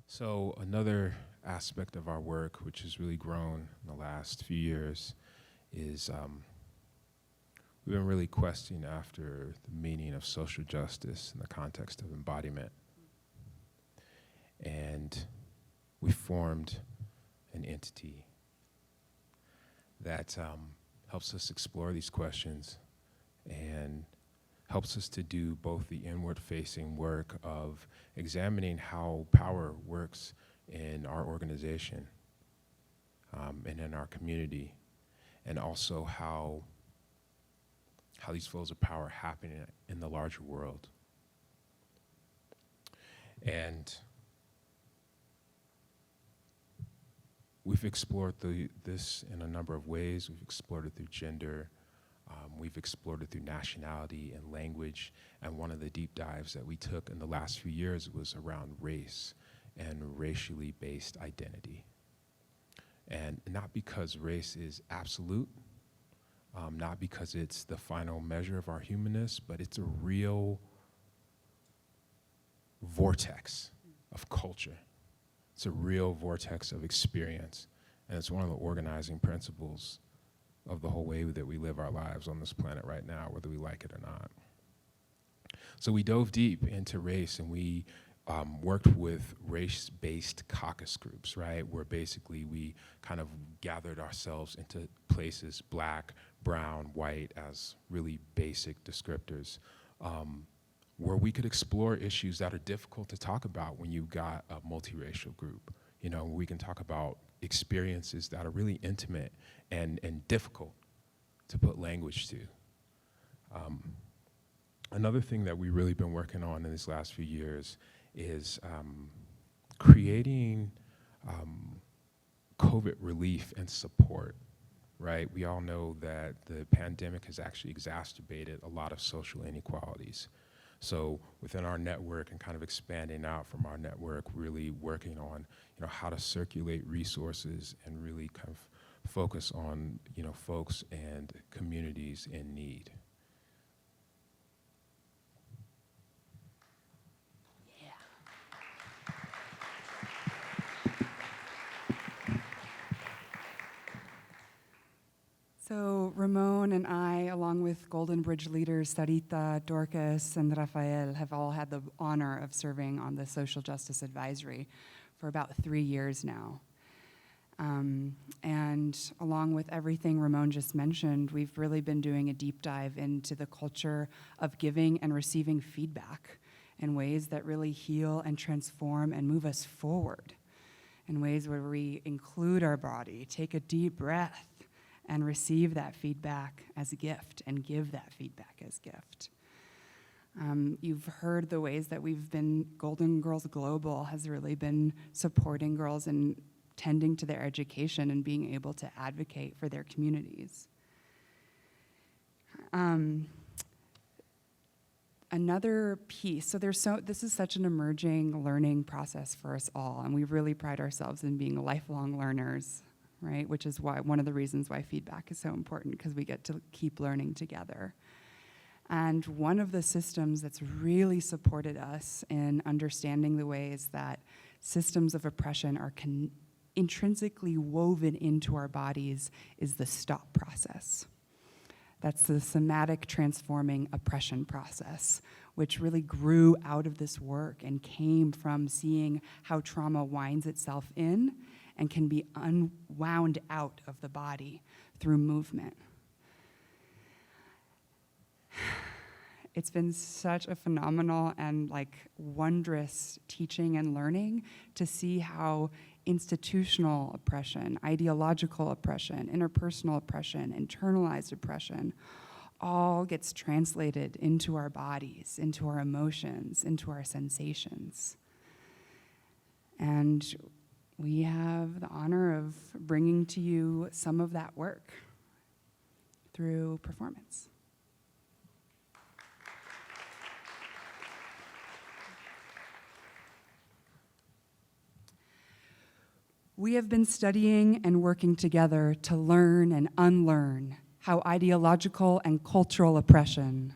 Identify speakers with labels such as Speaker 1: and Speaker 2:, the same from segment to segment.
Speaker 1: So another aspect of our work, which has really grown in the last few years, is we've been really questing after the meaning of social justice in the context of embodiment. And we formed an entity that helps us explore these questions and helps us to do both the inward-facing work of examining how power works in our organization and in our community, and also how these flows of power happen in the larger world. And we've explored this in a number of ways. We've explored it through gender. We've explored it through nationality and language. And one of the deep dives that we took in the last few years was around race and racially based identity. And not because race is absolute, not because it's the final measure of our humanness, but it's a real vortex of culture. It's a real vortex of experience. And it's one of the organizing principles of the whole way that we live our lives on this planet right now, whether we like it or not. So we dove deep into race, and we worked with race-based caucus groups, right? Where basically we kind of gathered ourselves into places, black, brown, white, as really basic descriptors, where we could explore issues that are difficult to talk about when you've got a multiracial group. You know, we can talk about experiences that are really intimate and difficult to put language to. Another thing that we've really been working on in these last few years is creating COVID relief and support, right? We all know that the pandemic has actually exacerbated a lot of social inequalities. So within our network and kind of expanding out from our network, really working on, how to circulate resources and really kind of focus on, folks and communities in need.
Speaker 2: So Ramon and I, along with Golden Bridge leaders Sarita, Dorcas, and Rafael, have all had the honor of serving on the Social Justice Advisory for about 3 years now. And along with everything Ramon just mentioned, we've really been doing a deep dive into the culture of giving and receiving feedback in ways that really heal and transform and move us forward, in ways where we include our body, take a deep breath, and receive that feedback as a gift and give that feedback as gift. You've heard the ways that Golden Girls Global has really been supporting girls and tending to their education and being able to advocate for their communities. Another piece, this is such an emerging learning process for us all, and we really pride ourselves in being lifelong learners, right? Which is one of the reasons why feedback is so important, because we get to keep learning together. And one of the systems that's really supported us in understanding the ways that systems of oppression are intrinsically woven into our bodies is the STOP process. That's the somatic transforming oppression process, which really grew out of this work and came from seeing how trauma winds itself in and can be unwound out of the body through movement. It's been such a phenomenal and wondrous teaching and learning to see how institutional oppression, ideological oppression, interpersonal oppression, internalized oppression all gets translated into our bodies, into our emotions, into our sensations. And we have the honor of bringing to you some of that work through performance. We have been studying and working together to learn and unlearn how ideological and cultural oppression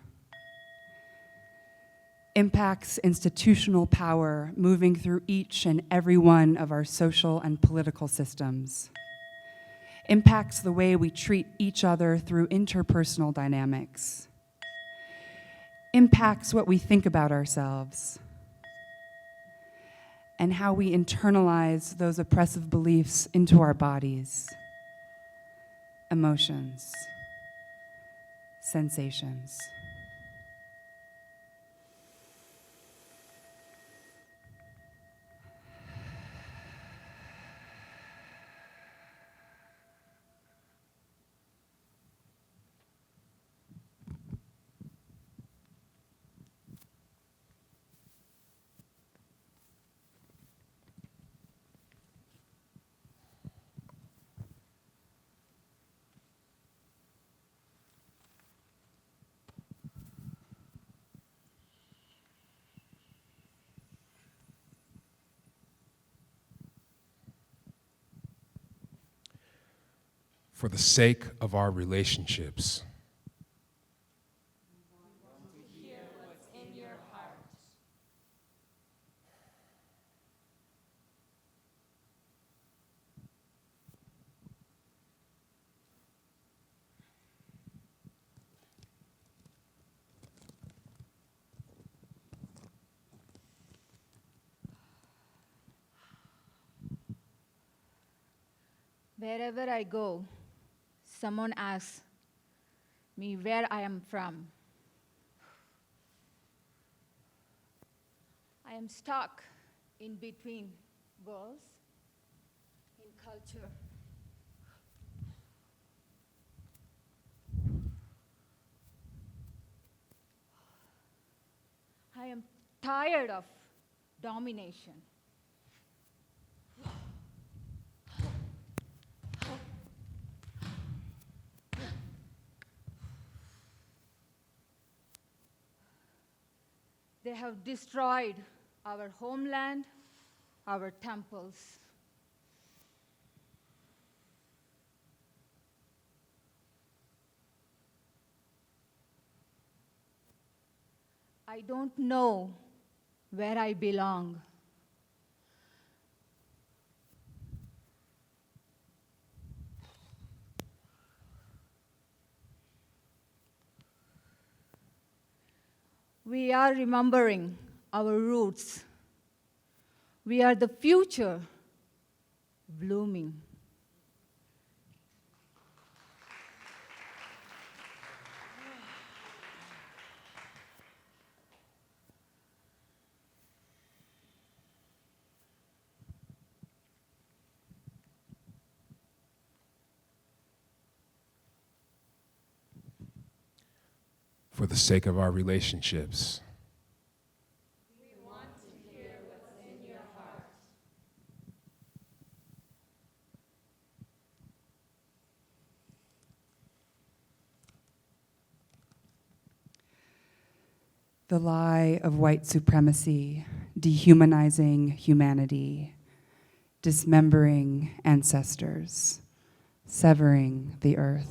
Speaker 2: impacts institutional power moving through each and every one of our social and political systems, impacts the way we treat each other through interpersonal dynamics, impacts what we think about ourselves, and how we internalize those oppressive beliefs into our bodies, emotions, sensations.
Speaker 1: For the sake of our relationships.
Speaker 3: Wherever I go, someone asks me where I am from. I am stuck in between worlds, in culture. I am tired of domination. They have destroyed our homeland, our temples. I don't know where I belong. We are remembering our roots. We are the future blooming.
Speaker 1: For the sake of our relationships.
Speaker 4: We want to hear what's in your heart.
Speaker 2: The lie of white supremacy, dehumanizing humanity, dismembering ancestors, severing the earth.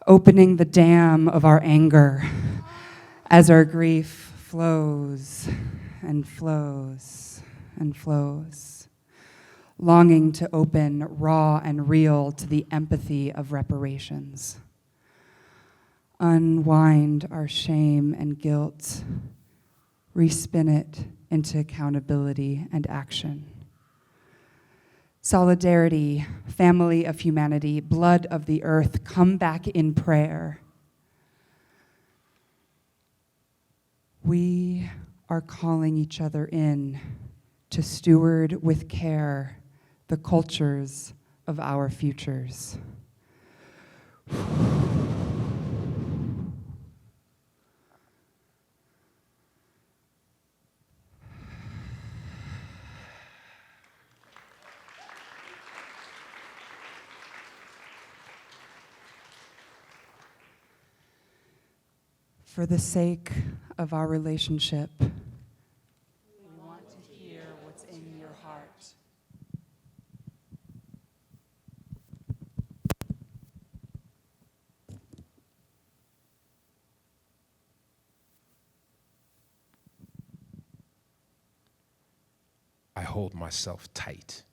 Speaker 2: Opening the dam of our anger as our grief flows and flows and flows. Longing to open raw and real to the empathy of reparations. Unwind our shame and guilt, respin it into accountability and action. Solidarity, family of humanity, blood of the earth, come back in prayer. We are calling each other in to steward with care the cultures of our futures. For the sake of our relationship, we want to hear what's in your heart.
Speaker 1: I hold myself tight.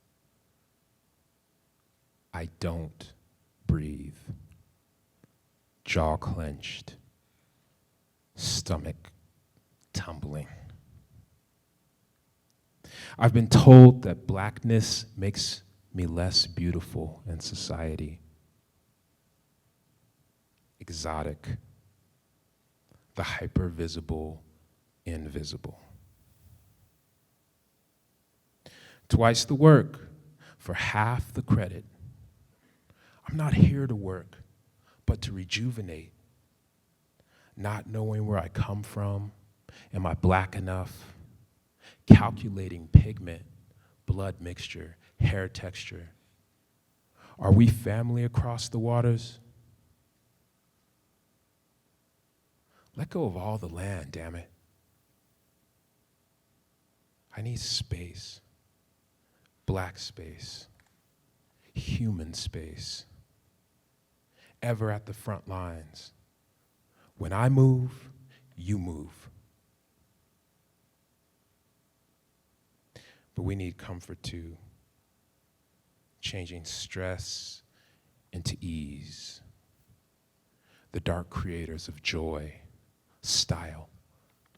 Speaker 1: I don't breathe. Jaw clenched, stomach tumbling. I've been told that blackness makes me less beautiful in society. Exotic, the hypervisible, invisible. Twice the work for half the credit. I'm not here to work, but to rejuvenate. Not knowing where I come from, am I black enough? Calculating pigment, blood mixture, hair texture. Are we family across the waters? Let go of all the land, damn it. I need space, black space, human space, ever at the front lines. When I move, you move. But we need comfort too, changing stress into ease. The dark creators of joy, style,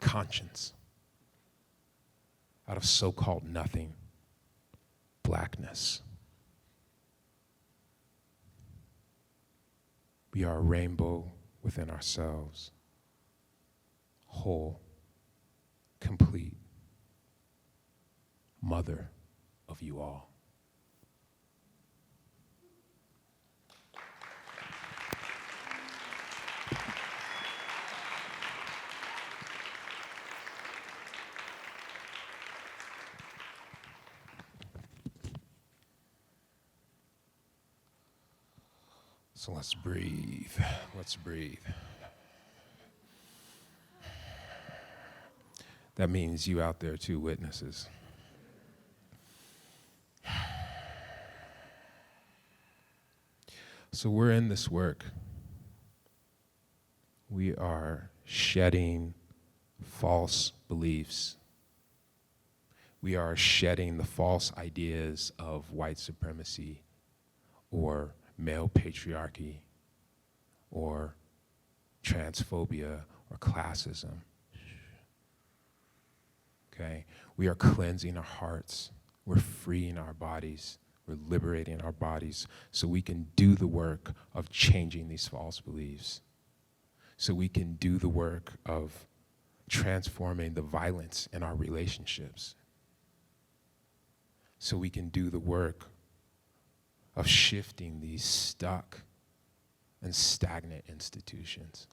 Speaker 1: conscience, out of so-called nothing, blackness. We are a rainbow within ourselves, whole, complete, mother of you all. So let's breathe. Let's breathe. That means you out there too, witnesses. So we're in this work. We are shedding false beliefs. We are shedding the false ideas of white supremacy or male patriarchy or transphobia or classism. Okay? We are cleansing our hearts. We're freeing our bodies. We're liberating our bodies so we can do the work of changing these false beliefs. So we can do the work of transforming the violence in our relationships. So we can do the work of shifting these stuck and stagnant institutions.